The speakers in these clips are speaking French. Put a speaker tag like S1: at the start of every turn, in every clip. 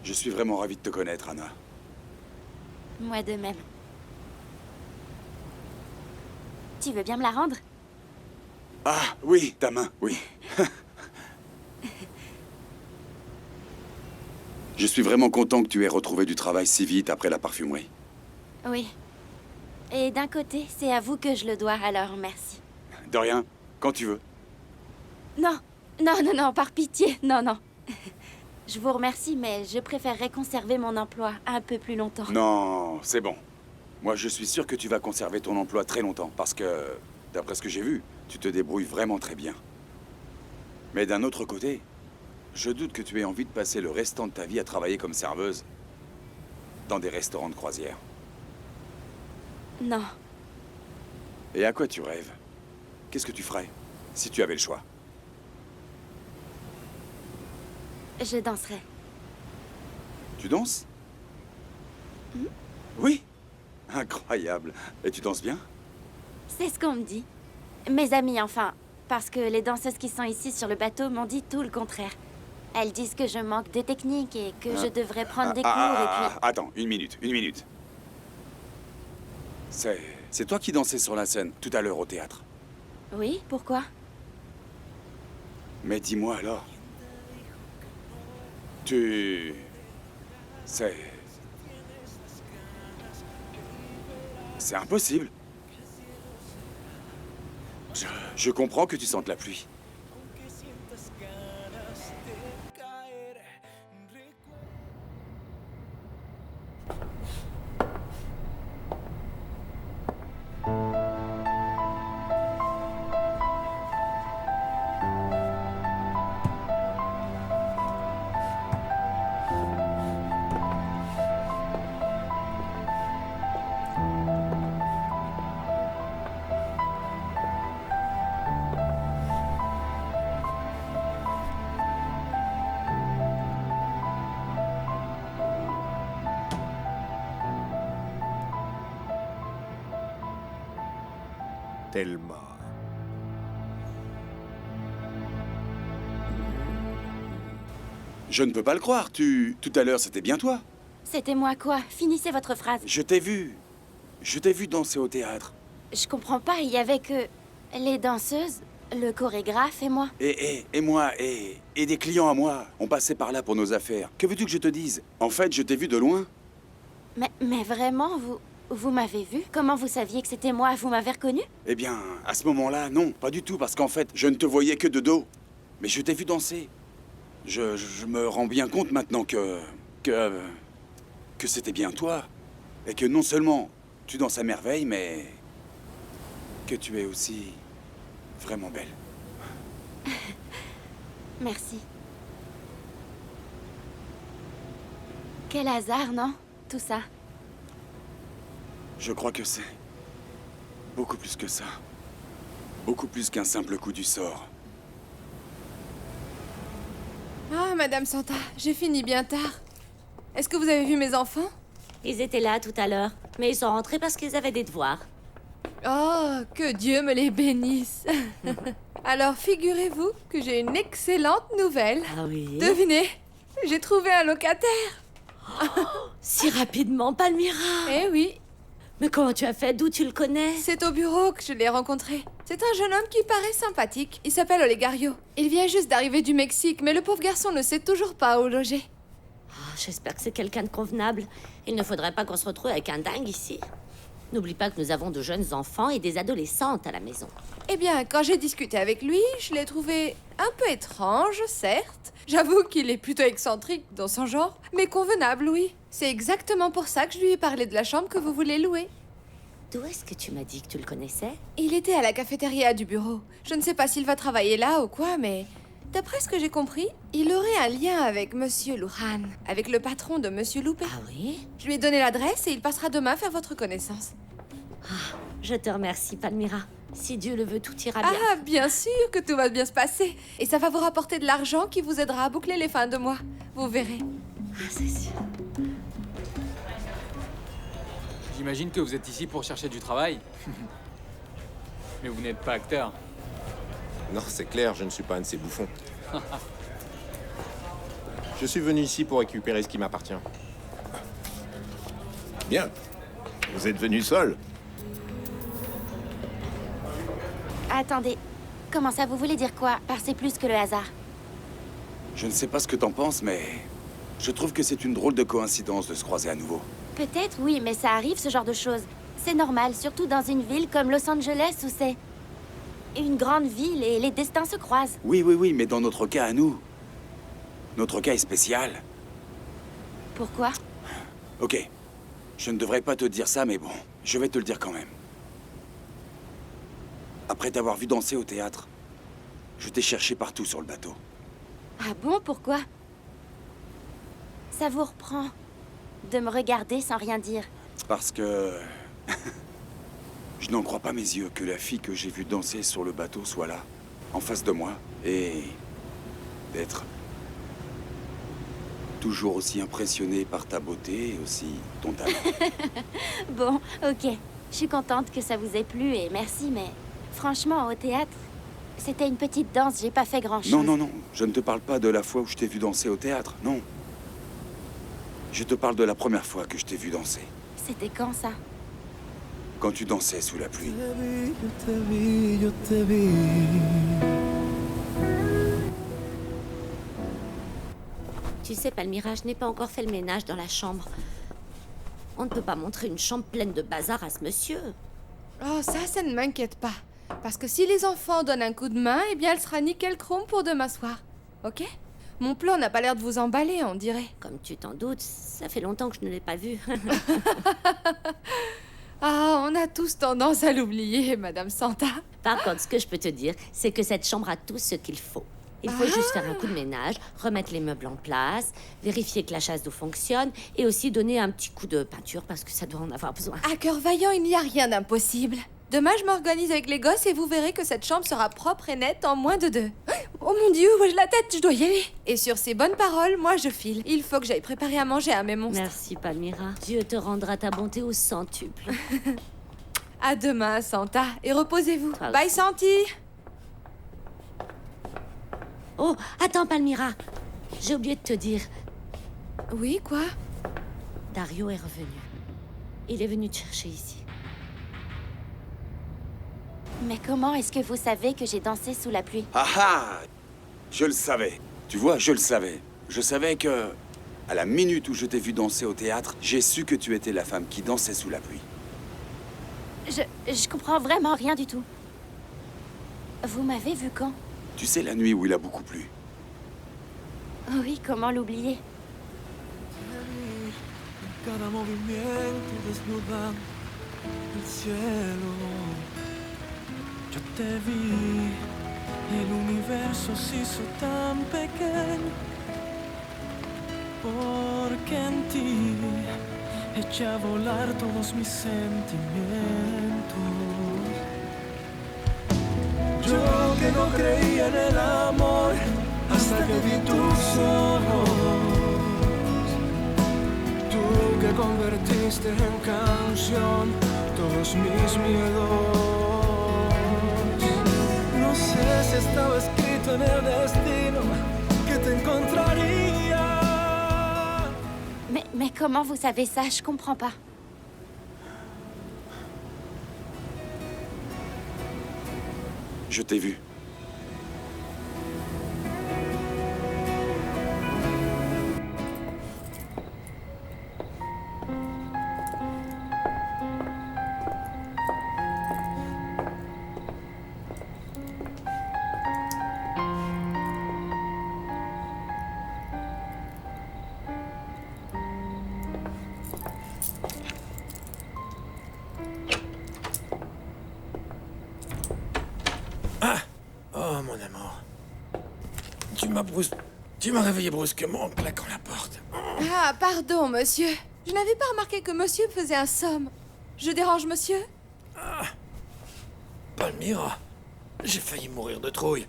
S1: Je suis vraiment ravi de te connaître, Anna.
S2: Moi de même. Tu veux bien me la rendre?
S1: Ah, oui, ta main, oui. Je suis vraiment content que tu aies retrouvé du travail si vite après la parfumerie.
S2: Oui. Et d'un côté, c'est à vous que je le dois, alors merci.
S1: De rien, quand tu veux.
S2: Non, non, par pitié, non. Je vous remercie, mais je préférerais conserver mon emploi un peu plus longtemps.
S1: Non, c'est bon. Moi, je suis sûr que tu vas conserver ton emploi très longtemps, parce que, d'après ce que j'ai vu, tu te débrouilles vraiment très bien. Mais d'un autre côté, je doute que tu aies envie de passer le restant de ta vie à travailler comme serveuse dans des restaurants de croisière.
S2: Non.
S1: Et à quoi tu rêves? Qu'est-ce que tu ferais si tu avais le choix?
S2: Je danserai.
S1: Tu danses? Oui. Incroyable. Et tu danses bien?
S2: C'est ce qu'on me dit. Mes amies, enfin. Parce que les danseuses qui sont ici sur le bateau m'ont dit tout le contraire. Elles disent que je manque de technique et que je devrais prendre des cours et puis...
S1: Attends, une minute. C'est toi qui dansais sur la scène tout à l'heure au théâtre.
S2: Oui, pourquoi?
S1: Mais dis-moi alors. C'est impossible. Je comprends que tu sentes la pluie.
S3: Thelma.
S1: Je ne peux pas le croire. Tout à l'heure, c'était bien toi.
S2: C'était moi quoi? Finissez votre phrase.
S1: Je t'ai vu. Je t'ai vu danser au théâtre.
S2: Je comprends pas, il y avait que... les danseuses, le chorégraphe et moi.
S1: Et moi, et des clients à moi. On passait par là pour nos affaires. Que veux-tu que je te dise? En fait, je t'ai vu de loin.
S2: Mais vraiment, vous m'avez vu? Comment vous saviez que c'était moi? Vous m'avez reconnu?
S1: Eh bien, à ce moment-là, non, pas du tout, parce qu'en fait, je ne te voyais que de dos. Mais je t'ai vu danser. Je me rends bien compte maintenant que c'était bien toi. Et que non seulement tu danses à merveille, mais que tu es aussi vraiment belle.
S2: Merci. Quel hasard, non? Tout ça.
S1: Je crois que c'est beaucoup plus que ça. Beaucoup plus qu'un simple coup du sort.
S4: Ah, Madame Santa, j'ai fini bien tard. Est-ce que vous avez vu mes enfants?
S5: Ils étaient là tout à l'heure, mais ils sont rentrés parce qu'ils avaient des devoirs.
S4: Oh, que Dieu me les bénisse. Alors, figurez-vous que j'ai une excellente nouvelle.
S5: Ah oui?
S4: Devinez, j'ai trouvé un locataire.
S5: Si rapidement, Palmyra!
S4: Eh oui,
S5: Mais comment tu as fait? D'où tu le connais?
S4: c'est au bureau que je l'ai rencontré. C'est un jeune homme qui paraît sympathique. Il s'appelle Olegario. Il vient juste d'arriver du Mexique, mais le pauvre garçon ne sait toujours pas où loger.
S5: Ah, j'espère que c'est quelqu'un de convenable. Il ne faudrait pas qu'on se retrouve avec un dingue ici. N'oublie pas que nous avons de jeunes enfants et des adolescentes à la maison.
S4: Eh bien, quand j'ai discuté avec lui, je l'ai trouvé un peu étrange, certes. J'avoue qu'il est plutôt excentrique dans son genre, mais convenable, oui. C'est exactement pour ça que je lui ai parlé de la chambre que vous voulez louer.
S5: D'où est-ce que tu m'as dit que tu le connaissais?
S4: Il était à la cafétéria du bureau. Je ne sais pas s'il va travailler là ou quoi, mais... D'après ce que j'ai compris, il aurait un lien avec Monsieur Lujan, avec le patron de Monsieur Loupé.
S5: Ah oui?
S4: Je lui ai donné l'adresse et il passera demain faire votre connaissance.
S5: Je te remercie, Palmyra. Si Dieu le veut, tout ira bien.
S4: Ah, bien sûr que tout va bien se passer. Et ça va vous rapporter de l'argent qui vous aidera à boucler les fins de mois. Vous verrez.
S5: Ah, c'est sûr.
S6: J'imagine que vous êtes ici pour chercher du travail. Mais vous n'êtes pas acteur.
S3: Non, c'est clair, je ne suis pas un de ces bouffons. Je suis venu ici pour récupérer ce qui m'appartient.
S7: Bien. Vous êtes venu seul?
S2: Attendez, comment ça, vous voulez dire quoi par c'est plus que le hasard?
S1: Je ne sais pas ce que t'en penses, mais je trouve que c'est une drôle de coïncidence de se croiser à nouveau.
S2: Peut-être, oui, mais ça arrive, ce genre de choses. C'est normal, surtout dans une ville comme Los Angeles où c'est une grande ville et les destins se croisent.
S1: Oui, mais dans notre cas à nous, notre cas est spécial.
S2: Pourquoi?
S1: Ok, je ne devrais pas te dire ça, mais bon, je vais te le dire quand même. Après t'avoir vu danser au théâtre, je t'ai cherché partout sur le bateau.
S2: Ah bon, pourquoi? Ça vous reprend de me regarder sans rien dire.
S1: Parce que... je n'en crois pas mes yeux que la fille que j'ai vue danser sur le bateau soit là, en face de moi, et d'être toujours aussi impressionné par ta beauté et aussi ton talent.
S2: Bon, ok. Je suis contente que ça vous ait plu et merci, mais franchement, au théâtre, c'était une petite danse, j'ai pas fait grand-chose.
S1: Non, je ne te parle pas de la fois où je t'ai vu danser au théâtre, non. Je te parle de la première fois que je t'ai vu danser.
S2: C'était quand, ça?
S1: Quand tu dansais sous la pluie.
S5: Tu sais, Palmyra, je n'ai pas encore fait le ménage dans la chambre. On ne peut pas montrer une chambre pleine de bazar à ce monsieur.
S4: Oh, ça ne m'inquiète pas. Parce que si les enfants donnent un coup de main, eh bien, elle sera nickel chrome pour demain soir. Ok? Mon plan n'a pas l'air de vous emballer, on dirait.
S5: Comme tu t'en doutes, ça fait longtemps que je ne l'ai pas vu.
S4: Ah, on a tous tendance à l'oublier, Madame Santa.
S5: Par contre, ce que je peux te dire, c'est que cette chambre a tout ce qu'il faut. Il faut juste faire un coup de ménage, remettre les meubles en place, vérifier que la chasse d'eau fonctionne et aussi donner un petit coup de peinture parce que ça doit en avoir besoin.
S4: À cœur vaillant, il n'y a rien d'impossible. Demain, je m'organise avec les gosses et vous verrez que cette chambre sera propre et nette en moins de 2. Oh mon Dieu, j'ai la tête, je dois y aller. Et sur ces bonnes paroles, moi je file. Il faut que j'aille préparer à manger à mes monstres.
S5: Merci, Palmyra. Dieu te rendra ta bonté au centuple.
S4: À demain, Santa, et reposez-vous.
S5: Toi
S4: Bye,
S5: aussi.
S4: Santi.
S5: Oh, attends, Palmyra. J'ai oublié de te dire.
S4: Oui, quoi?
S5: Dario est revenu. Il est venu te chercher ici.
S2: Mais comment est-ce que vous savez que j'ai dansé sous la pluie?
S1: Ah ah! Je le savais. Tu vois, je le savais. Je savais que... À la minute où je t'ai vu danser au théâtre, j'ai su que tu étais la femme qui dansait sous la pluie.
S2: Je comprends vraiment rien du tout. Vous m'avez vu quand?
S1: Tu sais, la nuit où il a beaucoup plu.
S2: Oh oui, comment l'oublier?
S8: Cada movimiento desnuda el cielo. Yo te vi y el universo se hizo tan pequeño. Porque en ti eché a volar todos mis sentimientos. Yo que no creía en el amor hasta que vi tus ojos. Tú que convertiste en canción todos mis miedos. No sé si estaba escrito en el destino que te encontraría.
S2: Mais comment vous savez ça? Je comprends pas.
S1: Je t'ai vu.
S8: Oh mon amour, tu m'as réveillé brusquement en claquant la porte.
S4: Ah, pardon, monsieur. Je n'avais pas remarqué que monsieur faisait un somme. Je dérange monsieur?
S8: Palmyra, j'ai failli mourir de trouille.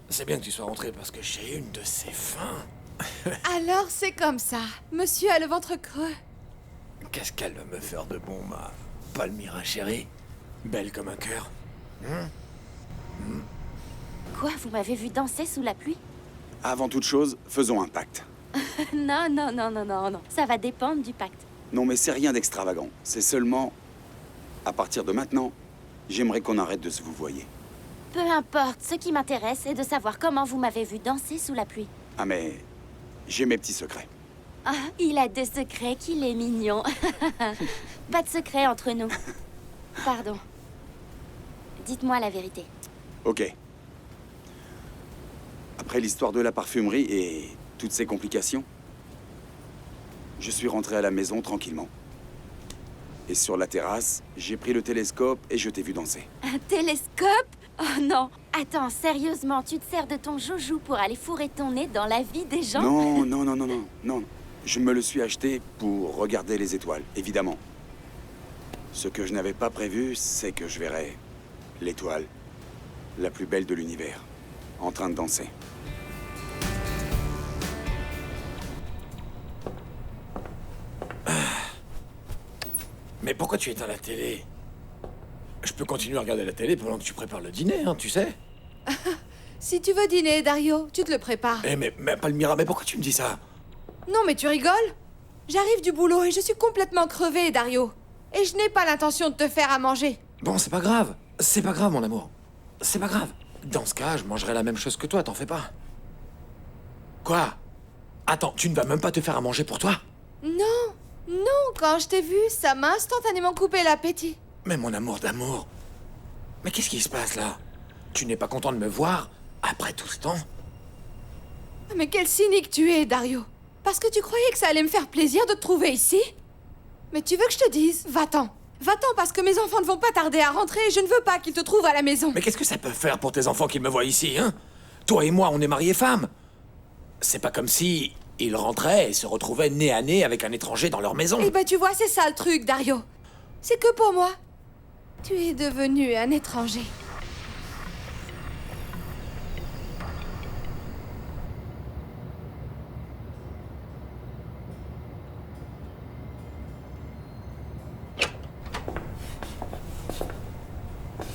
S8: C'est bien que tu sois rentré parce que j'ai une de ces faims.
S4: Alors c'est comme ça. Monsieur a le ventre creux.
S8: Qu'est-ce qu'elle va me faire de bon, ma Palmyra chérie? Belle comme un cœur.
S2: Quoi? Vous m'avez vu danser sous la pluie?
S1: Avant toute chose, faisons un pacte.
S2: Non, non, non, non, non, non. Ça va dépendre du pacte.
S1: Non, mais c'est rien d'extravagant. C'est seulement... À partir de maintenant, j'aimerais qu'on arrête de se vous voyer.
S2: Peu importe, ce qui m'intéresse est de savoir comment vous m'avez vu danser sous la pluie.
S1: Ah, mais... J'ai mes petits secrets.
S2: Ah, il a des secrets qu'il est mignon. Pas de secret entre nous. Pardon. Dites-moi la vérité.
S1: Ok. Après l'histoire de la parfumerie et toutes ces complications, je suis rentré à la maison tranquillement. Et sur la terrasse, j'ai pris le télescope et je t'ai vu danser.
S2: Un télescope? Oh non. Attends, sérieusement, tu te sers de ton joujou pour aller fourrer ton nez dans la vie des gens?
S1: Non, non, non, non, non, non. Je me le suis acheté pour regarder les étoiles, évidemment. Ce que je n'avais pas prévu, c'est que je verrais l'étoile la plus belle de l'univers, en train de danser.
S8: Mais pourquoi tu éteins la télé? Je peux continuer à regarder la télé pendant que tu prépares le dîner, hein, tu sais?
S4: Si tu veux dîner, Dario, tu te le prépares.
S8: Eh mais Palmyra, mais pourquoi tu me dis ça?
S4: Non, mais tu rigoles? J'arrive du boulot et je suis complètement crevée, Dario. Et je n'ai pas l'intention de te faire à manger.
S8: Bon, c'est pas grave. C'est pas grave, mon amour. C'est pas grave. Dans ce cas, je mangerai la même chose que toi, t'en fais pas. Quoi? Attends, tu ne vas même pas te faire à manger pour toi?
S4: Non, non, quand je t'ai vu, ça m'a instantanément coupé l'appétit.
S8: Mais mon amour d'amour. Mais qu'est-ce qui se passe là? Tu n'es pas content de me voir après tout ce temps?
S4: Mais quel cynique tu es, Dario. Parce que tu croyais que ça allait me faire plaisir de te trouver ici? Mais tu veux que je te dise? Va-t'en. Va-t'en parce que mes enfants ne vont pas tarder à rentrer et je ne veux pas qu'ils te trouvent à la maison.
S8: Mais qu'est-ce que ça peut faire pour tes enfants qu'ils me voient ici, hein? Toi et moi, on est mariés femmes. C'est pas comme si ils rentraient et se retrouvaient nez à nez avec un étranger dans leur maison.
S4: Eh ben tu vois, c'est ça le truc, Dario. C'est que pour moi, tu es devenu un étranger.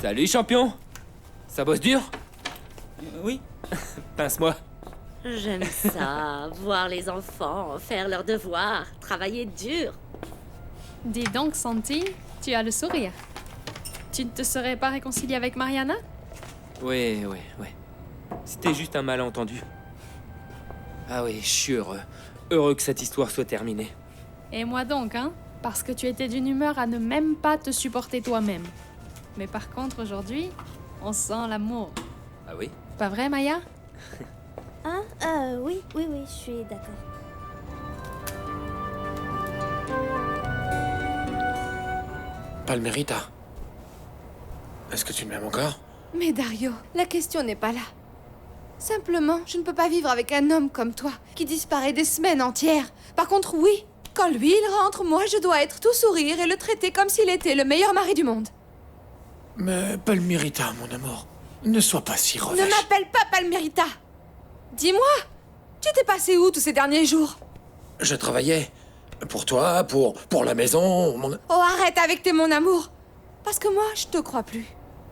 S9: Salut champion. Ça bosse dur? Oui. Pince-moi.
S5: J'aime ça, voir les enfants faire leurs devoirs, travailler dur.
S10: Dis donc, Santi, tu as le sourire. Tu ne te serais pas réconcilié avec Mariana?
S9: Oui. C'était juste un malentendu. Ah oui, je suis heureux. Heureux que cette histoire soit terminée.
S10: Et moi donc, hein? Parce que tu étais d'une humeur à ne même pas te supporter toi-même. Mais par contre, aujourd'hui, on sent l'amour.
S9: Ah oui?
S10: Pas vrai, Maya?
S2: Hein? Oui, je suis d'accord.
S8: Palmyrita. Est-ce que tu m'aimes encore?
S4: Mais Dario, la question n'est pas là. Simplement, je ne peux pas vivre avec un homme comme toi, qui disparaît des semaines entières. Par contre, oui, quand lui il rentre, moi je dois être tout sourire et le traiter comme s'il était le meilleur mari du monde.
S8: Mais Palmyrita, mon amour, ne sois pas si
S4: Ne
S8: revêche.
S4: m'appelle pas Palmyrita. Dis-moi, tu t'es passé où tous ces derniers jours?
S8: Je travaillais. Pour toi, pour la maison, mon...
S4: Oh, arrête avec tes mon amour. Parce que moi, je te crois plus.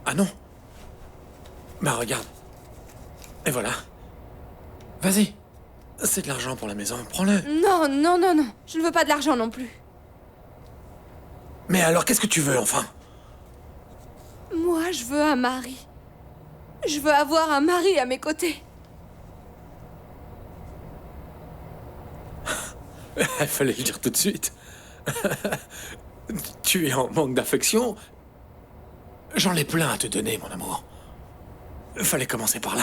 S8: Ah non. Bah regarde. Et voilà. Vas-y. C'est de l'argent pour la maison, prends-le.
S4: Non, non, non, non. Je ne veux pas de l'argent non plus.
S8: Mais alors, qu'est-ce que tu veux, enfin?
S4: Moi, je veux un mari. Je veux avoir un mari à mes côtés.
S8: Il fallait le dire tout de suite. Tu es en manque d'affection? J'en ai plein à te donner, mon amour. Fallait commencer par là.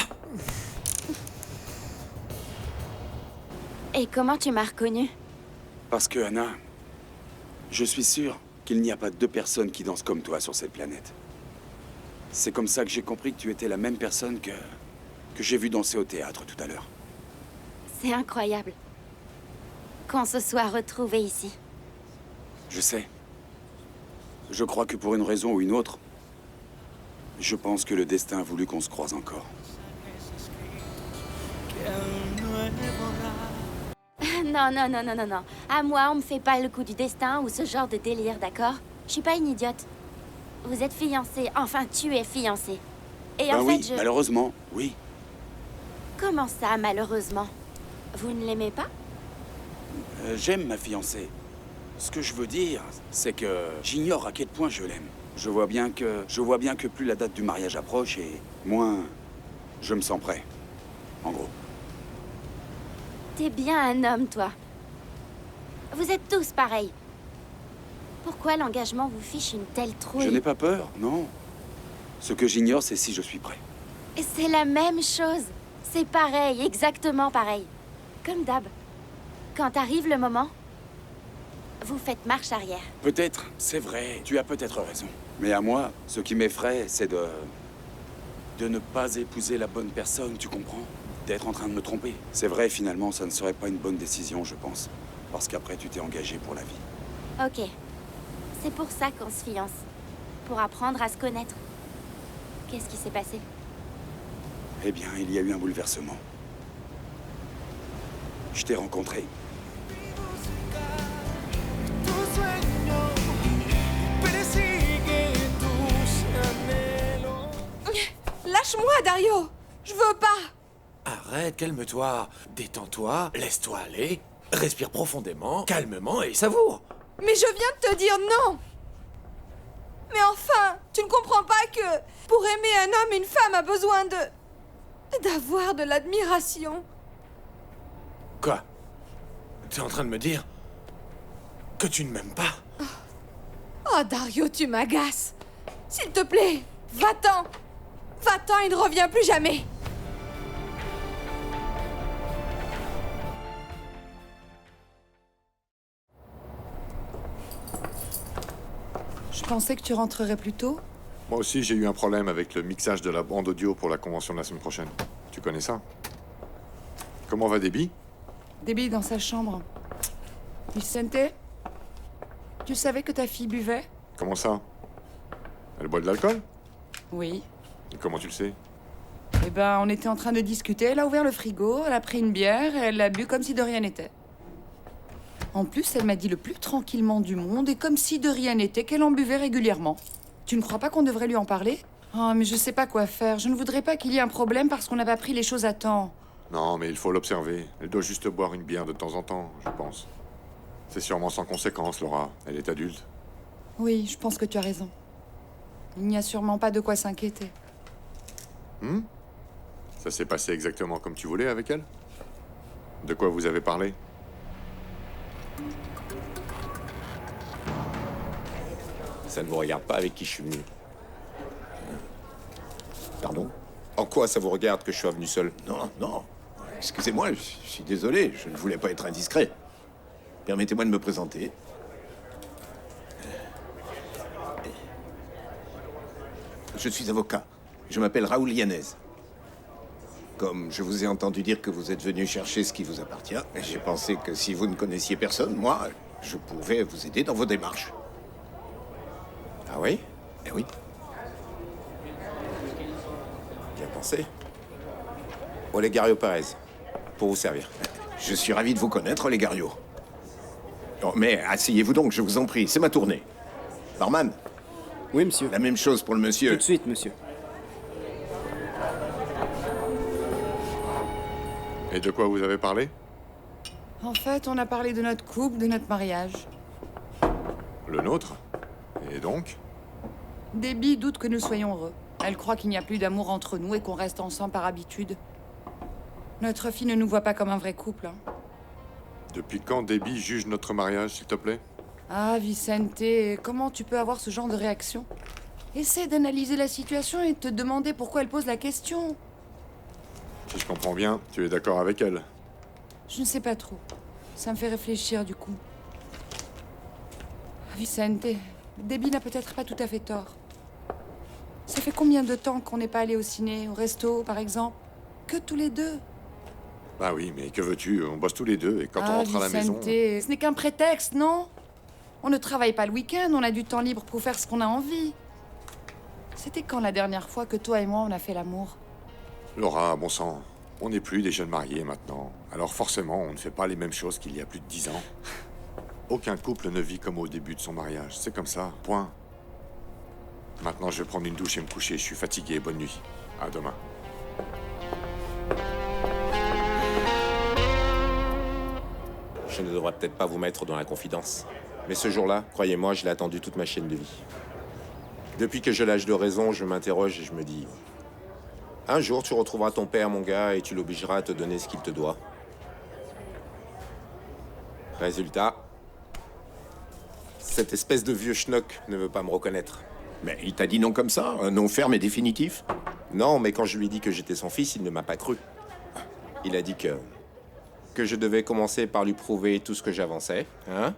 S2: Et comment tu m'as reconnu?
S1: Parce que, Anna, je suis sûr qu'il n'y a pas deux personnes qui dansent comme toi sur cette planète. C'est comme ça que j'ai compris que tu étais la même personne que j'ai vu danser au théâtre tout à l'heure.
S2: C'est incroyable qu'on se soit retrouvés ici.
S1: Je sais. Je crois que pour une raison ou une autre, je pense que le destin a voulu qu'on se croise encore.
S2: Non, non, non, non, non, non. À moi, on me fait pas le coup du destin ou ce genre de délire, d'accord? Je suis pas une idiote. Vous êtes fiancés. Enfin, tu es fiancé. Et
S1: Ben
S2: en
S1: oui,
S2: fait,
S1: malheureusement, oui.
S2: Comment ça, malheureusement? Vous ne l'aimez pas?
S1: J'aime ma fiancée. Ce que je veux dire, c'est que j'ignore à quel point je l'aime. Je vois bien que plus la date du mariage approche et moins je me sens prêt. En gros.
S2: T'es bien un homme, toi. Vous êtes tous pareils. Pourquoi l'engagement vous fiche une telle trouille?
S1: Je n'ai pas peur, non. Ce que j'ignore, c'est si je suis prêt.
S2: C'est la même chose. C'est pareil, exactement pareil. Comme d'hab. Quand arrive le moment, vous faites marche arrière.
S1: Peut-être, c'est vrai, tu as peut-être raison. Mais à moi, ce qui m'effraie, c'est de ne pas épouser la bonne personne, tu comprends? D'être en train de me tromper. C'est vrai, finalement, ça ne serait pas une bonne décision, je pense. Parce qu'après, tu t'es engagé pour la vie.
S2: Ok. C'est pour ça qu'on se fiance. Pour apprendre à se connaître. Qu'est-ce qui s'est passé?
S1: Eh bien, il y a eu un bouleversement. Je t'ai rencontré.
S4: Lâche-moi, Dario! Je veux pas!
S8: Arrête, calme-toi, détends-toi, laisse-toi aller, respire profondément, calmement et savoure.
S4: Mais je viens de te dire non! Mais enfin, tu ne comprends pas que pour aimer un homme, une femme a besoin d'avoir de l'admiration.
S8: Quoi? T'es en train de me dire que tu ne m'aimes pas?
S4: Oh, Dario, tu m'agaces! S'il te plaît, va-t'en! Va-t'en et ne reviens plus jamais! Je pensais que tu rentrerais plus tôt.
S7: Moi aussi, j'ai eu un problème avec le mixage de la bande audio pour la convention de la semaine prochaine. Tu connais ça? Comment va Debbie?
S4: Debbie dans sa chambre. Vicente, tu savais que ta fille buvait?
S7: Comment ça? Elle boit de l'alcool?
S4: Oui.
S7: Et comment tu le sais?
S4: Eh ben, on était en train de discuter, elle a ouvert le frigo, elle a pris une bière et elle l'a bu comme si de rien n'était. En plus, elle m'a dit le plus tranquillement du monde et comme si de rien n'était qu'elle en buvait régulièrement. Tu ne crois pas qu'on devrait lui en parler? Oh, mais je sais pas quoi faire. Je ne voudrais pas qu'il y ait un problème parce qu'on n'a pas pris les choses à temps.
S7: Non, mais il faut l'observer. Elle doit juste boire une bière de temps en temps, je pense. C'est sûrement sans conséquence, Laura. Elle est adulte.
S4: Oui, je pense que tu as raison. Il n'y a sûrement pas de quoi s'inquiéter.
S7: Ça s'est passé exactement comme tu voulais avec elle? De quoi vous avez parlé?
S3: Ça ne vous regarde pas avec qui je suis venu.
S7: Pardon?
S3: En quoi ça vous regarde que je sois venu seul?
S7: Non, non. Excusez-moi, je suis désolé. Je ne voulais pas être indiscret. Permettez-moi de me présenter.
S3: Je suis avocat. Je m'appelle Raoul Yanez. Comme je vous ai entendu dire que vous êtes venu chercher ce qui vous appartient, j'ai pensé que si vous ne connaissiez personne, moi, je pouvais vous aider dans vos démarches.
S7: Ah oui?
S3: Eh oui.
S7: Bien pensé. Olegario Perez, pour vous servir.
S3: Je suis ravi de vous connaître, Olegario. Oh, mais asseyez-vous donc, je vous en prie, c'est ma tournée. Barman?
S11: Oui, monsieur.
S3: La même chose pour le monsieur.
S11: Tout de suite, monsieur.
S7: Et de quoi vous avez parlé?
S4: En fait, on a parlé de notre couple, de notre mariage.
S7: Le nôtre? Et donc?
S4: Debbie doute que nous soyons heureux. Elle croit qu'il n'y a plus d'amour entre nous et qu'on reste ensemble par habitude. Notre fille ne nous voit pas comme un vrai couple. Hein.
S7: Depuis quand Debbie juge notre mariage, s'il te plaît?
S4: Ah, Vicente, comment tu peux avoir ce genre de réaction? Essaie d'analyser la situation et te demander pourquoi elle pose la question.
S7: Si je comprends bien, tu es d'accord avec elle.
S4: Je ne sais pas trop. Ça me fait réfléchir, du coup. Vicente, Debbie n'a peut-être pas tout à fait tort. Ça fait combien de temps qu'on n'est pas allé au ciné, au resto, par exemple? Que tous les deux.
S7: Bah oui, mais que veux-tu? On bosse tous les deux et quand on rentre à la maison...
S4: Vicente, ce n'est qu'un prétexte, non? On ne travaille pas le week-end, on a du temps libre pour faire ce qu'on a envie. C'était quand la dernière fois que toi et moi on a fait l'amour?
S7: Laura, bon sang, on n'est plus des jeunes mariés maintenant. Alors forcément, on ne fait pas les mêmes choses qu'il y a plus de 10 ans. Aucun couple ne vit comme au début de son mariage. C'est comme ça, point. Maintenant, je vais prendre une douche et me coucher. Je suis fatigué. Bonne nuit. À demain.
S11: je ne devrais peut-être pas vous mettre dans la confidence. Mais ce jour-là, croyez-moi, je l'ai attendu toute ma chaîne de vie. Depuis que j'ai l'âge de raison, je m'interroge et je me dis... Un jour, tu retrouveras ton père, mon gars, et tu l'obligeras à te donner ce qu'il te doit. Résultat... Cette espèce de vieux schnock ne veut pas me reconnaître.
S3: Mais il t'a dit non comme ça? Un non ferme et définitif?
S11: Non, mais quand je lui ai dit que j'étais son fils, il ne m'a pas cru. Il a dit que je devais commencer par lui prouver tout ce que j'avançais, hein?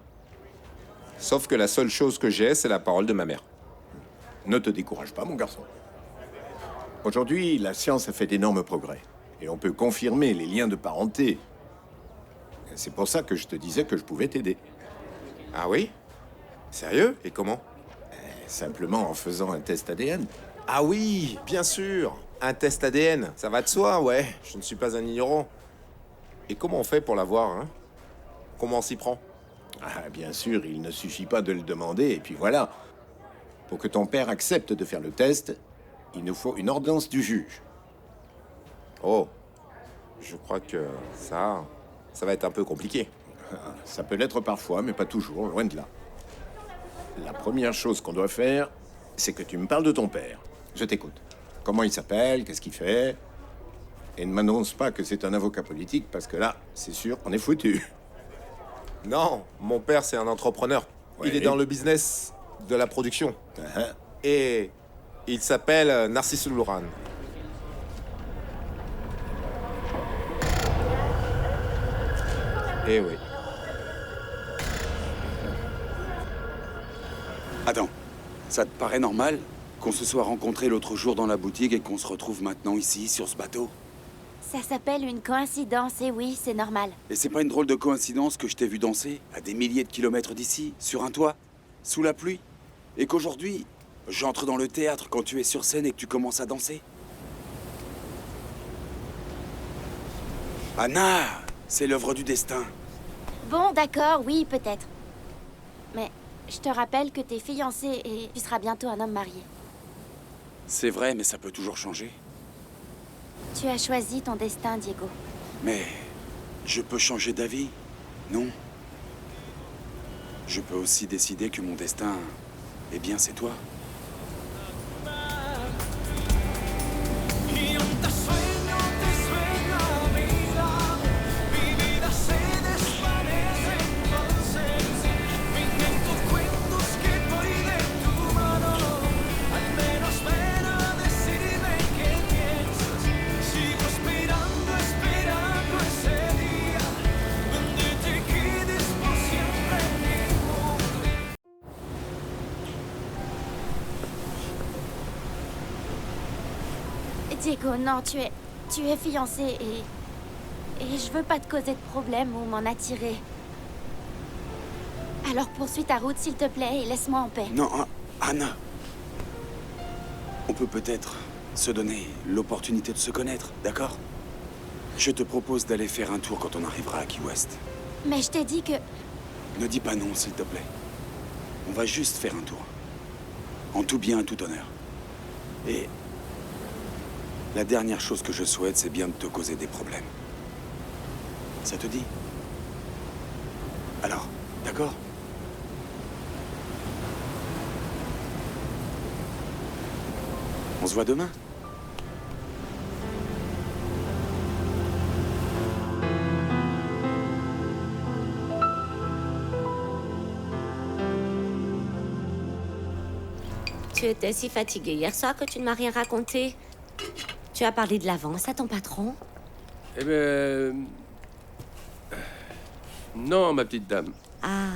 S11: Sauf que la seule chose que j'ai, c'est la parole de ma mère.
S3: Ne te décourage pas, mon garçon. Aujourd'hui, la science a fait d'énormes progrès. Et on peut confirmer les liens de parenté. C'est pour ça que je te disais que je pouvais t'aider.
S11: Ah oui? Sérieux? Et comment?
S3: Simplement en faisant un test ADN.
S11: Ah oui, bien sûr. Un test ADN, ça va de soi, ouais. Je ne suis pas un ignorant. Et comment on fait pour l'avoir, hein? Comment on s'y prend?
S3: Ah, bien sûr, il ne suffit pas de le demander, et puis voilà. Pour que ton père accepte de faire le test, il nous faut une ordonnance du juge.
S11: Oh, je crois que ça va être un peu compliqué.
S3: Ça peut l'être parfois, mais pas toujours, loin de là. La première chose qu'on doit faire, c'est que tu me parles de ton père. Je t'écoute. Comment il s'appelle? Qu'est-ce qu'il fait? Et ne m'annonce pas que c'est un avocat politique, parce que là, c'est sûr, on est foutu.
S11: Non, mon père, c'est un entrepreneur.
S3: Ouais.
S11: Il est dans le business de la production.
S3: Uh-huh.
S11: Et il s'appelle Narcisse Louran. Eh oui.
S1: Attends, ça te paraît normal qu'on se soit rencontrés l'autre jour dans la boutique et qu'on se retrouve maintenant ici, sur ce bateau?
S2: Ça s'appelle une coïncidence, et oui, c'est normal.
S1: Et c'est pas une drôle de coïncidence que je t'ai vu danser, à des milliers de kilomètres d'ici, sur un toit, sous la pluie, et qu'aujourd'hui, j'entre dans le théâtre quand tu es sur scène et que tu commences à danser? Anna, c'est l'œuvre du destin.
S2: Bon, d'accord, oui, peut-être. Mais je te rappelle que t'es fiancé et tu seras bientôt un homme marié.
S1: C'est vrai, mais ça peut toujours changer.
S2: Tu as choisi ton destin, Diego.
S1: Mais je peux changer d'avis, non? Je peux aussi décider que mon destin, eh bien, c'est toi.
S2: Diego, non, tu es fiancé et je veux pas te causer de problème ou m'en attirer. Alors poursuis ta route, s'il te plaît, et laisse-moi en paix.
S1: Non, Anna. On peut peut-être se donner l'opportunité de se connaître, d'accord? Je te propose d'aller faire un tour quand on arrivera à Key West.
S2: Mais je t'ai dit que...
S1: Ne dis pas non, s'il te plaît. On va juste faire un tour. En tout bien, en tout honneur. Et... la dernière chose que je souhaite, c'est bien de te causer des problèmes. Ça te dit? Alors, d'accord? On se voit demain?
S5: Tu étais si fatiguée hier soir que tu ne m'as rien raconté. Tu as parlé de l'avance à ton patron?
S12: Eh ben... non, ma petite dame.
S5: Ah,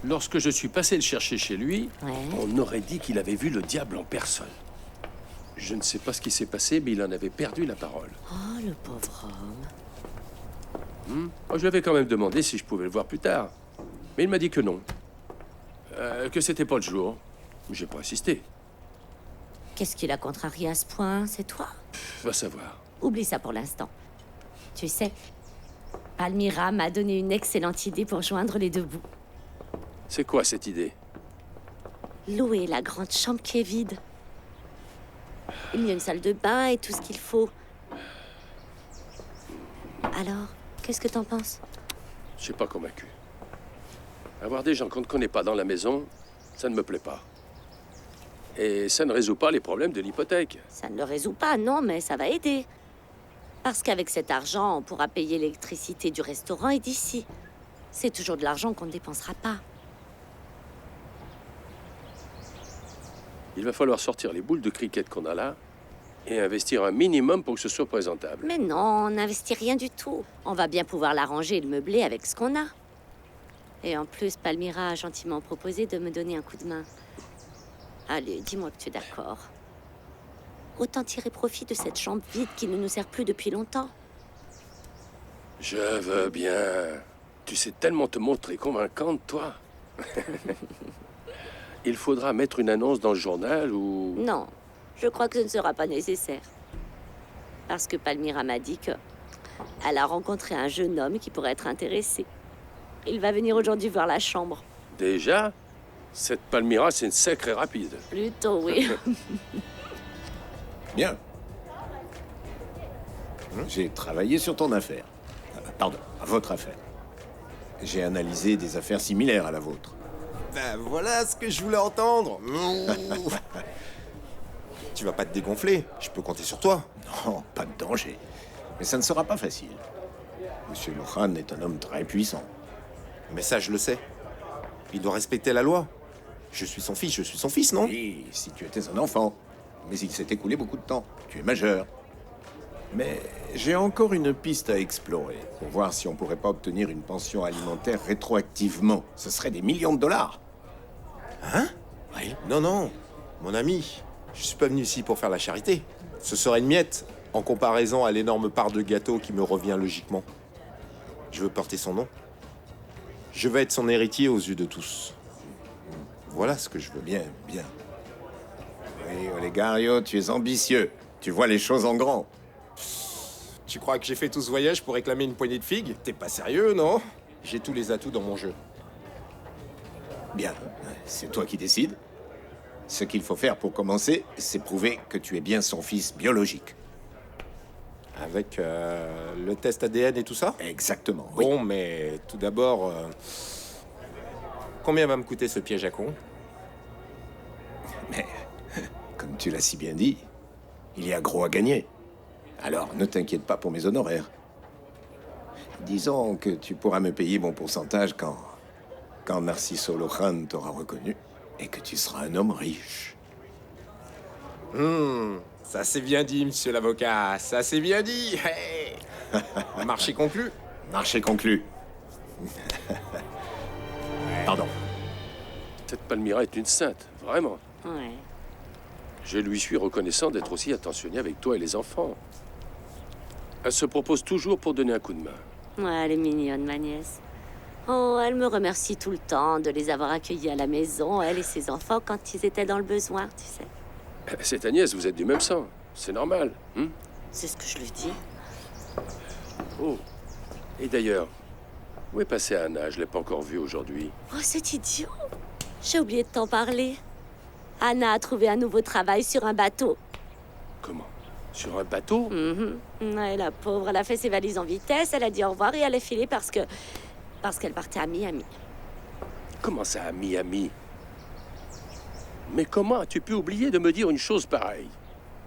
S12: Lorsque je suis passé le chercher chez lui,
S5: ouais.
S12: on aurait dit qu'il avait vu le diable en personne. Je ne sais pas ce qui s'est passé, mais il en avait perdu la parole.
S5: Oh, le pauvre homme.
S12: Moi, je lui avais quand même demandé si je pouvais le voir plus tard. Mais il m'a dit que non. Que c'était pas le jour. J'ai pas insisté.
S5: Qu'est-ce qui l'a contrarié à ce point? C'est toi?
S12: Va savoir.
S5: Oublie ça pour l'instant. Tu sais, Palmyra m'a donné une excellente idée pour joindre les deux bouts.
S12: C'est quoi cette idée?
S5: Louer la grande chambre qui est vide. Il y a une salle de bain et tout ce qu'il faut. Alors, qu'est-ce que t'en penses?
S12: Je suis pas convaincu. Avoir des gens qu'on ne connaît pas dans la maison, ça ne me plaît pas. Et ça ne résout pas les problèmes de l'hypothèque.
S5: Ça ne le résout pas, non, mais ça va aider. Parce qu'avec cet argent, on pourra payer l'électricité du restaurant et d'ici. C'est toujours de l'argent qu'on ne dépensera pas.
S12: Il va falloir sortir les boules de cricket qu'on a là et investir un minimum pour que ce soit présentable.
S5: Mais non, on n'investit rien du tout. On va bien pouvoir l'arranger et le meubler avec ce qu'on a. Et en plus, Palmyra a gentiment proposé de me donner un coup de main. Allez, dis-moi que tu es d'accord. Autant tirer profit de cette chambre vide qui ne nous sert plus depuis longtemps.
S12: Je veux bien. Tu sais tellement te montrer convaincante, toi. Il faudra mettre une annonce dans le journal ou...
S5: Non, je crois que ce ne sera pas nécessaire. Parce que Palmyra m'a dit que elle a rencontré un jeune homme qui pourrait être intéressé. Il va venir aujourd'hui voir la chambre.
S12: Déjà? Cette Palmyra, c'est une sacrée rapide.
S5: Plutôt, oui.
S3: Bien. J'ai travaillé sur ton affaire. Pardon, votre affaire. J'ai analysé des affaires similaires à la vôtre.
S11: Ben voilà ce que je voulais entendre. Tu vas pas te dégonfler, je peux compter sur toi.
S3: Non, pas de danger. Mais ça ne sera pas facile. Monsieur Lohan est un homme très puissant.
S11: Mais ça, je le sais. Il doit respecter la loi. Je suis son fils, non?
S3: Oui, si tu étais un enfant. Mais il s'est écoulé beaucoup de temps. Tu es majeur. Mais j'ai encore une piste à explorer pour voir si on pourrait pas obtenir une pension alimentaire rétroactivement. Ce serait des millions de dollars.
S11: Hein? Oui. Non, mon ami, je suis pas venu ici pour faire la charité. Ce serait une miette en comparaison à l'énorme part de gâteau qui me revient logiquement. Je veux porter son nom. Je veux être son héritier aux yeux de tous. Voilà ce que je veux.
S3: Bien, bien. Oui, Olegario, tu es ambitieux. Tu vois les choses en grand.
S11: Tu crois que j'ai fait tout ce voyage pour réclamer une poignée de figues? T'es pas sérieux, non? J'ai tous les atouts dans mon jeu.
S3: Bien, c'est toi qui décides. Ce qu'il faut faire pour commencer, c'est prouver que tu es bien son fils biologique.
S11: Avec le test ADN et tout ça?
S3: Exactement, oui.
S11: Bon, mais tout d'abord, combien va me coûter ce piège à con?
S3: Mais, comme tu l'as si bien dit, il y a gros à gagner. Alors, ne t'inquiète pas pour mes honoraires. Disons que tu pourras me payer mon pourcentage quand Narciso Lohan t'aura reconnu et que tu seras un homme riche.
S11: Ça c'est bien dit, monsieur l'avocat. Ça c'est bien dit. Hey. Marché conclu.
S3: Marché conclu. Pardon.
S12: Cette Palmyra est une sainte, vraiment.
S5: Ouais.
S12: Je lui suis reconnaissant d'être aussi attentionné avec toi et les enfants. Elle se propose toujours pour donner un coup de main.
S5: Ouais, elle est mignonne, ma nièce. Oh, elle me remercie tout le temps de les avoir accueillis à la maison, elle et ses enfants, quand ils étaient dans le besoin, tu sais.
S12: C'est ta nièce, vous êtes du même sang. C'est normal.
S5: C'est ce que je lui dis.
S12: Oh. Et d'ailleurs, où est passée Anna? Je l'ai pas encore vue aujourd'hui.
S5: Oh, c'est idiot. J'ai oublié de t'en parler. Anna a trouvé un nouveau travail sur un bateau.
S12: Comment? Sur un bateau?
S5: Ouais, la pauvre, elle a fait ses valises en vitesse, elle a dit au revoir et elle est filée parce qu'elle partait à Miami.
S12: Comment ça, à Miami? Mais comment as-tu pu oublier de me dire une chose pareille?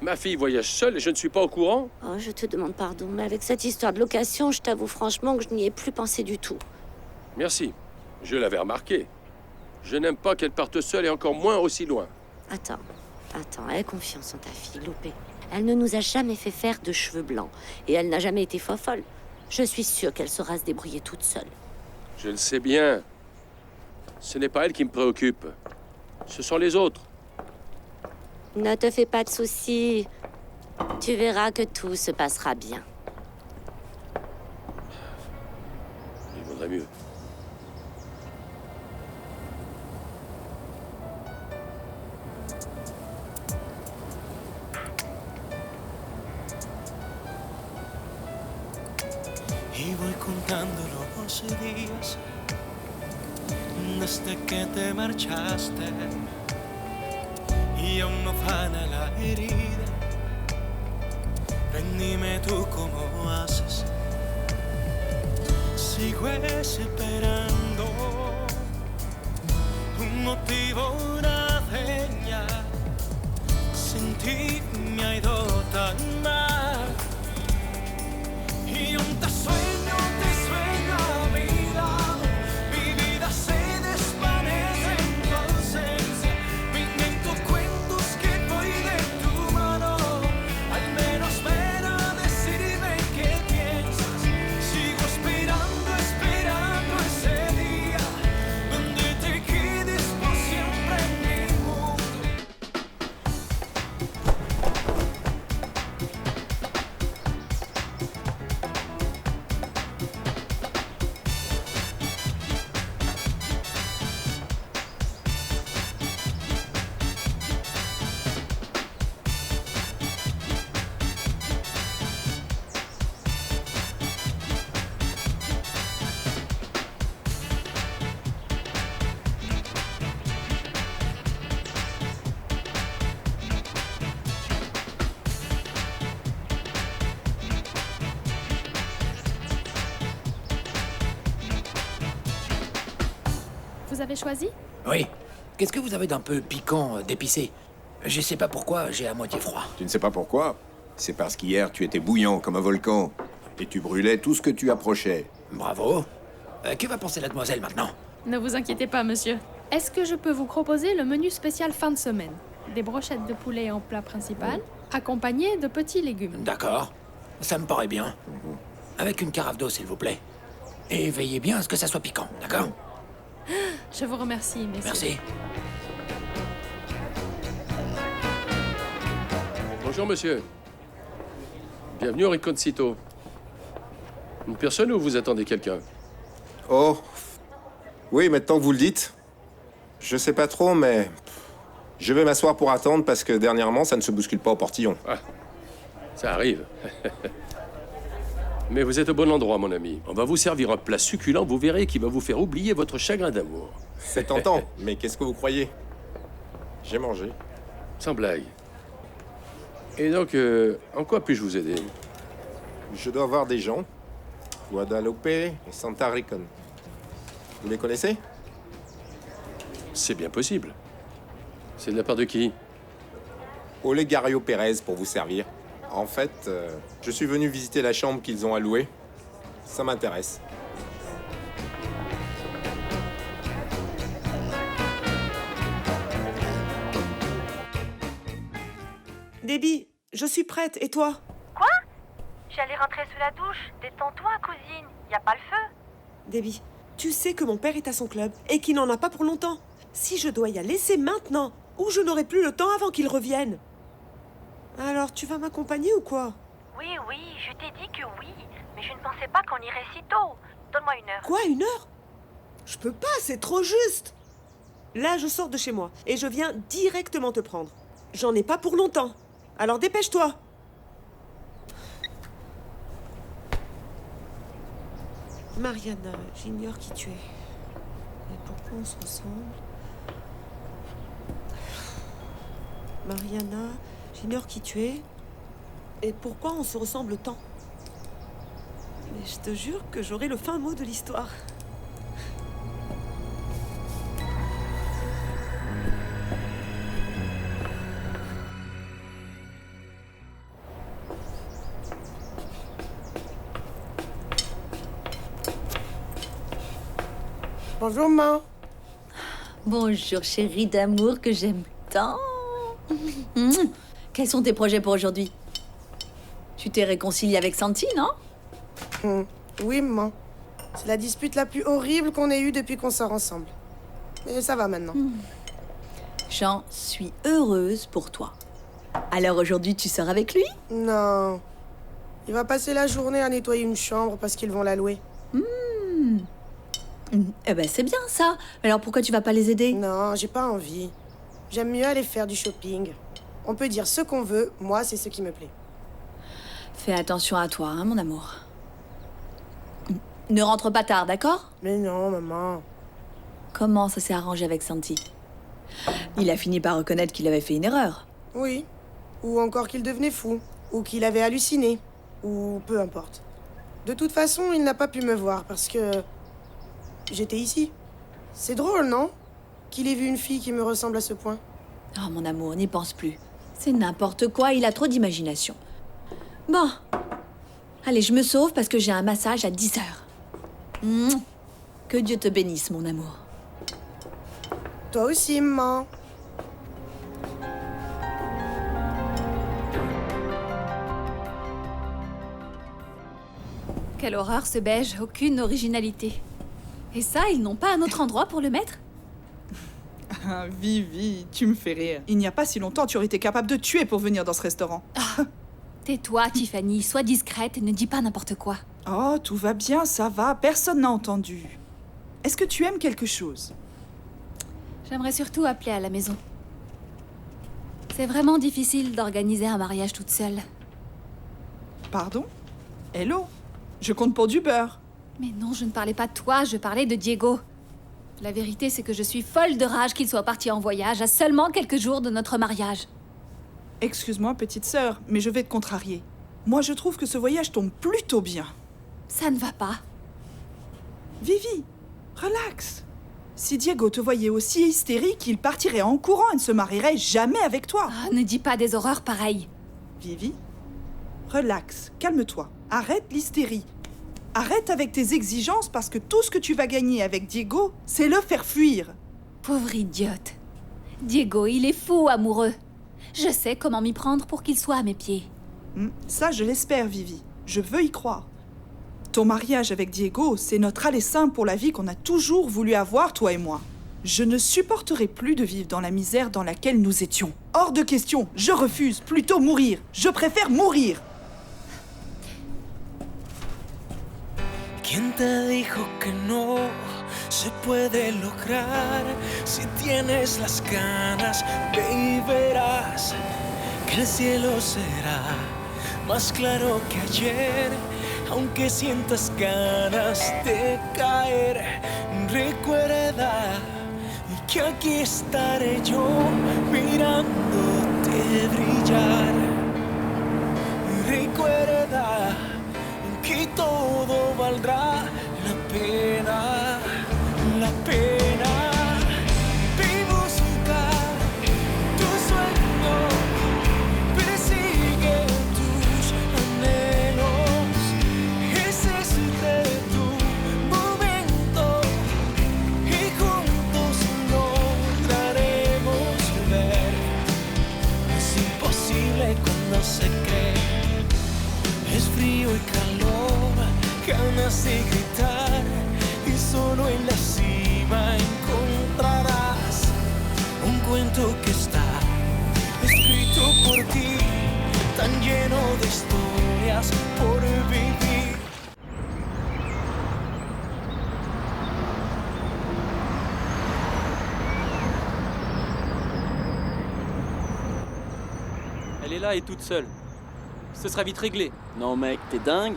S12: Ma fille voyage seule et je ne suis pas au courant?
S5: Oh, je te demande pardon, mais avec cette histoire de location, je t'avoue franchement que je n'y ai plus pensé du tout.
S12: Merci. Je l'avais remarqué. Je n'aime pas qu'elle parte seule et encore moins aussi loin.
S5: Attends, aie confiance en ta fille, Loupé. Elle ne nous a jamais fait faire de cheveux blancs. Et elle n'a jamais été folle. Je suis sûre qu'elle saura se débrouiller toute seule.
S12: Je le sais bien. Ce n'est pas elle qui me préoccupe. Ce sont les autres.
S5: Ne te fais pas de soucis. Tu verras que tout se passera bien.
S12: Il vaudrait mieux.
S13: Y voy contando los días desde que te marchaste y aún no sana la herida. Ven, dime tú cómo haces. Si sigo esperando un motivo, una señal. Sin ti me ha ido tan mal. Y aún te sueño a mi lado. Mi vida se desvanece en tu ausencia. Me invento cuentos que voy de tu mano. Al menos ven a decirme qué piensas. Sigo esperando ese día donde te quedes por siempre en mi mundo.
S10: Vous avez choisi?
S8: Oui. Qu'est-ce que vous avez d'un peu piquant, d'épicé? Je sais pas pourquoi, j'ai à moitié froid.
S3: Tu ne sais pas pourquoi? C'est parce qu'hier, tu étais bouillant comme un volcan. Et tu brûlais tout ce que tu approchais.
S8: Bravo. Que va penser la demoiselle maintenant?
S10: Ne vous inquiétez pas, monsieur. Est-ce que je peux vous proposer le menu spécial fin de semaine? Des brochettes de poulet en plat principal, accompagnées de petits légumes.
S8: D'accord. Ça me paraît bien. Avec une carafe d'eau, s'il vous plaît. Et veillez bien à ce que ça soit piquant, d'accord?
S10: Je vous remercie, messieurs.
S8: Merci.
S12: Bonjour, monsieur. Bienvenue au Riconcito. Une personne ou vous attendez quelqu'un?
S11: Oh. Oui, maintenant que vous le dites. Je sais pas trop, mais... Je vais m'asseoir pour attendre parce que dernièrement, ça ne se bouscule pas au portillon.
S12: Ah, ça arrive. Mais vous êtes au bon endroit, mon ami. On va vous servir un plat succulent, vous verrez, qui va vous faire oublier votre chagrin d'amour.
S11: C'est tentant, mais qu'est-ce que vous croyez? J'ai mangé.
S12: Sans blague. Et donc, en quoi puis-je vous aider?
S11: Je dois voir des gens. Guadalupe et Santa Ricon. Vous les connaissez?
S12: C'est bien possible. C'est de la part de qui?
S11: Olegario Pérez pour vous servir. En fait, je suis venu visiter la chambre qu'ils ont allouée. Ça m'intéresse.
S14: Debbie, je suis prête, et toi?
S15: Quoi? J'allais rentrer sous la douche. Détends-toi, cousine. Y a pas le feu.
S14: Debbie, tu sais que mon père est à son club et qu'il n'en a pas pour longtemps. Si je dois y aller, c'est maintenant, ou je n'aurai plus le temps avant qu'il revienne. Alors, tu vas m'accompagner ou quoi?
S15: Oui, je t'ai dit que oui. Mais je ne pensais pas qu'on irait si tôt. Donne-moi 1 heure.
S14: Quoi, 1 heure? Je peux pas, c'est trop juste. Là, je sors de chez moi et je viens directement te prendre. J'en ai pas pour longtemps. Alors dépêche-toi. Mariana, j'ignore qui tu es. Et pourquoi on se ressemble? Mariana, j'ignore qui tu es. Et pourquoi on se ressemble tant? Mais je te jure que j'aurai le fin mot de l'histoire.
S16: Bonjour, maman.
S17: Bonjour, chérie d'amour que j'aime tant. Quels sont tes projets pour aujourd'hui? Tu t'es réconcilié avec Santi, non?
S16: Oui, maman. C'est la dispute la plus horrible qu'on ait eue depuis qu'on sort ensemble. Mais ça va maintenant.
S17: J'en suis heureuse pour toi. Alors aujourd'hui, tu sors avec lui?
S16: Non. Il va passer la journée à nettoyer une chambre parce qu'ils vont la louer.
S17: Eh ben, c'est bien ça. Alors pourquoi tu vas pas les aider?
S16: Non, j'ai pas envie. J'aime mieux aller faire du shopping. On peut dire ce qu'on veut, moi, c'est ce qui me plaît.
S17: Fais attention à toi, hein, mon amour. Ne rentre pas tard, d'accord?
S16: Mais non, maman.
S17: Comment ça s'est arrangé avec Santi? Il a fini par reconnaître qu'il avait fait une erreur.
S16: Oui. Ou encore qu'il devenait fou. Ou qu'il avait halluciné. Ou peu importe. De toute façon, il n'a pas pu me voir parce que... j'étais ici. C'est drôle, non? Qu'il ait vu une fille qui me ressemble à ce point.
S17: Oh, mon amour, n'y pense plus. C'est n'importe quoi, il a trop d'imagination. Bon. Allez, je me sauve parce que j'ai un massage à 10 heures. Que Dieu te bénisse, mon amour.
S16: Toi aussi, maman.
S17: Quelle horreur ce beige, aucune originalité. Et ça, ils n'ont pas un autre endroit pour le mettre?
S18: Ah, Vivi, tu me fais rire. Il n'y a pas si longtemps, tu aurais été capable de tuer pour venir dans ce restaurant.
S17: Tais-toi, Tiffany, sois discrète et ne dis pas n'importe quoi.
S18: Oh, tout va bien, ça va, personne n'a entendu. Est-ce que tu aimes quelque chose?
S17: J'aimerais surtout appeler à la maison. C'est vraiment difficile d'organiser un mariage toute seule.
S18: Pardon? Hello? Je compte pour du beurre.
S17: Mais non, je ne parlais pas de toi, je parlais de Diego. La vérité, c'est que je suis folle de rage qu'il soit parti en voyage à seulement quelques jours de notre mariage.
S18: Excuse-moi, petite sœur, mais je vais te contrarier. Moi, je trouve que ce voyage tombe plutôt bien.
S17: Ça ne va pas.
S18: Vivi, relax. Si Diego te voyait aussi hystérique, il partirait en courant et ne se marierait jamais avec toi.
S17: Ah, ne dis pas des horreurs pareilles.
S18: Vivi, relax, calme-toi. Arrête l'hystérie. Arrête avec tes exigences parce que tout ce que tu vas gagner avec Diego, c'est le faire fuir.
S17: Pauvre idiote. Diego, il est fou amoureux. Je sais comment m'y prendre pour qu'il soit à mes pieds.
S18: Ça, je l'espère, Vivi. Je veux y croire. Ton mariage avec Diego, c'est notre aller simple pour la vie qu'on a toujours voulu avoir, toi et moi. Je ne supporterai plus de vivre dans la misère dans laquelle nous étions. Hors de question, je refuse, plutôt mourir. Je préfère mourir.
S13: ¿Quién te dijo que no se puede lograr? Si tienes las ganas, ve y verás que el cielo será más claro que ayer. Aunque sientas ganas de caer, recuerda que aquí estaré yo mirándote brillar. Recuerda que todo valdrá la pena, la pena. Ve busca tu sueño, persigue tus anhelos. Ese es tu momento y juntos lograremos ver. Es imposible cuando se cree. Es frío y calor, ganas de gritar, y solo en la cima encontrarás un cuento que está escrito por ti, tan lleno de historias por vivir.
S6: Elle est là et toute seule. Ce sera vite réglé.
S19: Non mec, t'es dingue?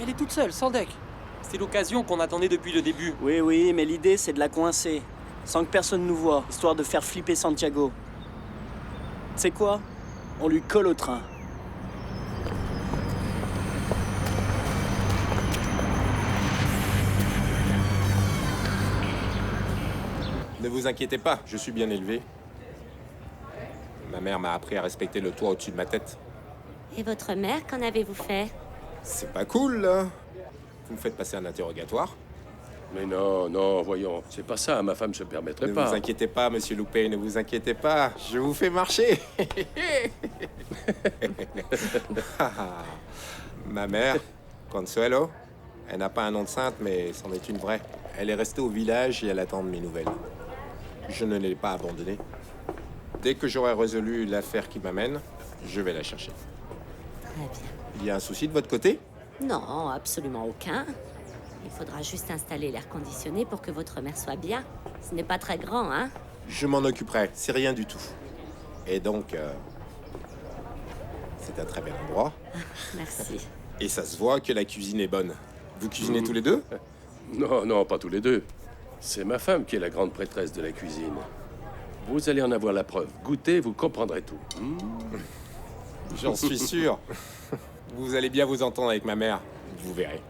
S6: Elle est toute seule, sans deck. C'est l'occasion qu'on attendait depuis le début.
S19: Oui, mais l'idée c'est de la coincer, sans que personne nous voie, histoire de faire flipper Santiago. Tu sais quoi? On lui colle au train.
S11: Ne vous inquiétez pas, je suis bien élevé. Ma mère m'a appris à respecter le toit au-dessus de ma tête.
S5: Et votre mère, qu'en avez-vous fait?
S11: C'est pas cool, là. Vous me faites passer un interrogatoire.
S12: Mais non, non, voyons, c'est pas ça, ma femme se permettrait
S11: Ne
S12: pas.
S11: vous inquiétez pas, monsieur Loupé, ne vous inquiétez pas. Je vous fais marcher. Ma mère, Consuelo, elle n'a pas un nom de sainte, mais c'en est une vraie. Elle est restée au village et elle attend de mes nouvelles. Je ne l'ai pas abandonnée. Dès que j'aurai résolu l'affaire qui m'amène, je vais la chercher.
S5: Très bien.
S11: Il y a un souci de votre côté?
S5: Non, absolument aucun. Il faudra juste installer l'air conditionné pour que votre mère soit bien. Ce n'est pas très grand, hein?
S11: Je m'en occuperai, c'est rien du tout. Et donc, c'est un très bel endroit.
S5: Merci.
S11: Et ça se voit que la cuisine est bonne. Vous cuisinez tous les deux?
S12: Non, non, pas tous les deux. C'est ma femme qui est la grande prêtresse de la cuisine. Vous allez en avoir la preuve. Goûtez, vous comprendrez tout.
S11: J'en suis sûr. Vous allez bien vous entendre avec ma mère. Vous verrez.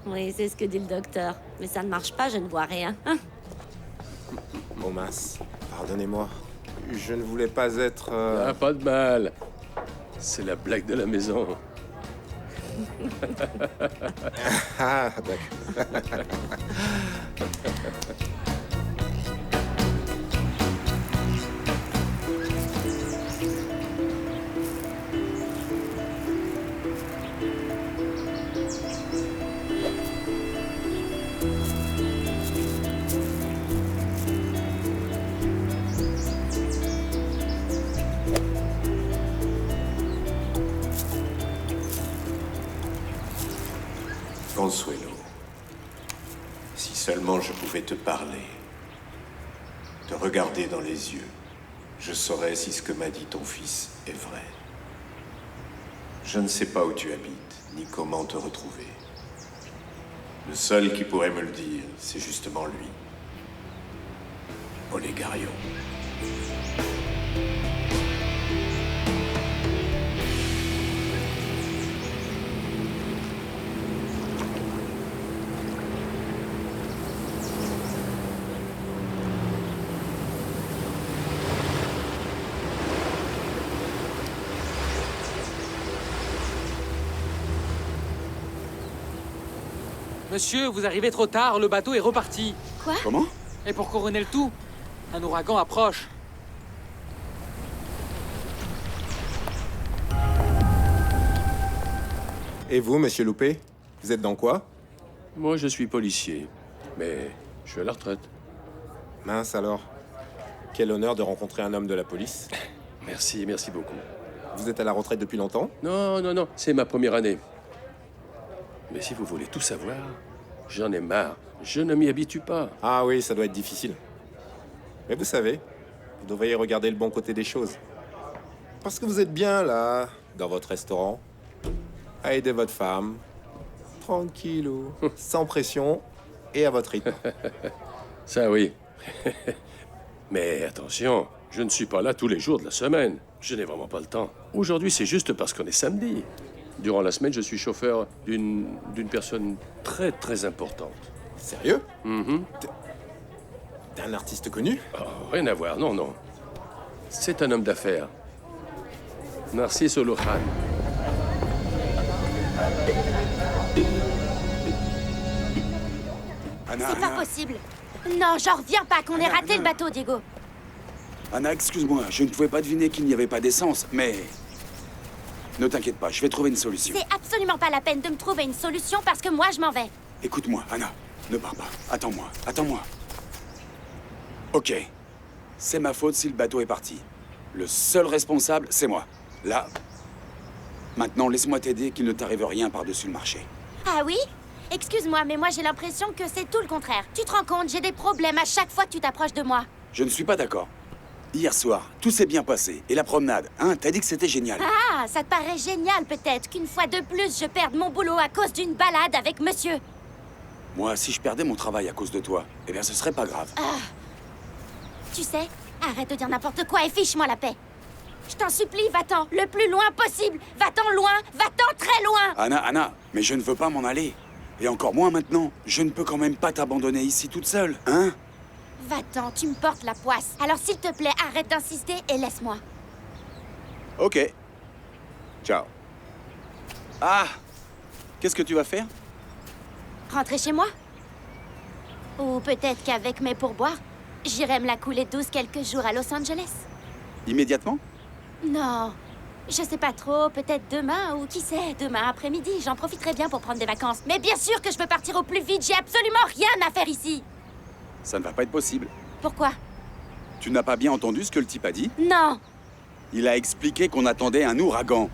S5: Oui, c'est ce que dit le docteur. Mais ça ne marche pas, je ne vois rien.
S11: Oh mince, pardonnez-moi. Je ne voulais pas être...
S12: Ah, pas de mal. C'est la blague de la maison.
S11: Ah, d'accord.
S3: Consuelo, si seulement je pouvais te parler, te regarder dans les yeux, je saurais si ce que m'a dit ton fils est vrai. Je ne sais pas où tu habites, ni comment te retrouver. Le seul qui pourrait me le dire, c'est justement lui. Olegario.
S6: Monsieur, vous arrivez trop tard, le bateau est reparti.
S2: Quoi?
S1: Comment?
S6: Et pour couronner le tout, un ouragan approche.
S11: Et vous, monsieur Loupé? Vous êtes dans quoi?
S12: Moi, je suis policier, mais je suis à la retraite.
S11: Mince alors. Quel honneur de rencontrer un homme de la police.
S12: Merci, merci beaucoup.
S11: Vous êtes à la retraite depuis longtemps?
S12: Non, non, non, c'est ma première année. Mais si vous voulez tout savoir, j'en ai marre. Je ne m'y habitue pas.
S11: Ah oui, ça doit être difficile. Mais vous savez, vous devriez regarder le bon côté des choses. Parce que vous êtes bien là, dans votre restaurant, à aider votre femme, tranquillou, sans pression et à votre rythme.
S12: Ça oui. Mais attention, je ne suis pas là tous les jours de la semaine. Je n'ai vraiment pas le temps. Aujourd'hui, c'est juste parce qu'on est samedi. Durant la semaine, je suis chauffeur d'une personne très, très importante.
S11: Sérieux? D'un artiste connu?
S12: Oh, rien à voir, non, non. C'est un homme d'affaires. Narcisse Olohan.
S1: Anna,
S2: C'est pas possible. Non, j'en reviens pas qu'on ait raté le bateau, Diego.
S1: Anna, excuse-moi, je ne pouvais pas deviner qu'il n'y avait pas d'essence, mais... Ne t'inquiète pas, je vais trouver une solution.
S2: C'est absolument pas la peine de me trouver une solution parce que moi, je m'en vais.
S1: Écoute-moi, Anna, ne pars pas. Attends-moi, attends-moi. Ok. C'est ma faute si le bateau est parti. Le seul responsable, c'est moi. Là. Maintenant, laisse-moi t'aider qu'il ne t'arrive rien par-dessus le marché.
S2: Ah oui? Excuse-moi, mais moi j'ai l'impression que c'est tout le contraire. Tu te rends compte, j'ai des problèmes à chaque fois que tu t'approches de moi.
S1: Je ne suis pas d'accord. Hier soir, tout s'est bien passé. Et la promenade, hein, t'as dit que c'était génial.
S2: Ah, ça te paraît génial peut-être qu'une fois de plus je perde mon boulot à cause d'une balade avec monsieur.
S1: Moi, si je perdais mon travail à cause de toi, eh bien ce serait pas grave.
S2: Ah. Tu sais, arrête de dire n'importe quoi et fiche-moi la paix. Je t'en supplie, va-t'en, le plus loin possible. Va-t'en loin, va-t'en très loin.
S1: Anna, mais je ne veux pas m'en aller. Et encore moins maintenant. Je ne peux quand même pas t'abandonner ici toute seule, hein?
S2: Va-t'en, tu me portes la poisse. Alors s'il te plaît, arrête d'insister et laisse-moi.
S1: Ok. Ciao. Ah! Qu'est-ce que tu vas faire?
S2: Rentrer chez moi? Ou peut-être qu'avec mes pourboires, j'irai me la couler douce quelques jours à Los Angeles.
S1: Immédiatement?
S2: Non, je sais pas trop, peut-être demain ou qui sait, demain après-midi, j'en profiterai bien pour prendre des vacances. Mais bien sûr que je veux partir au plus vite, j'ai absolument rien à faire ici.
S1: Ça ne va pas être possible.
S2: Pourquoi?
S1: Tu n'as pas bien entendu ce que le type a dit?
S2: Non.
S1: Il a expliqué qu'on attendait un ouragan.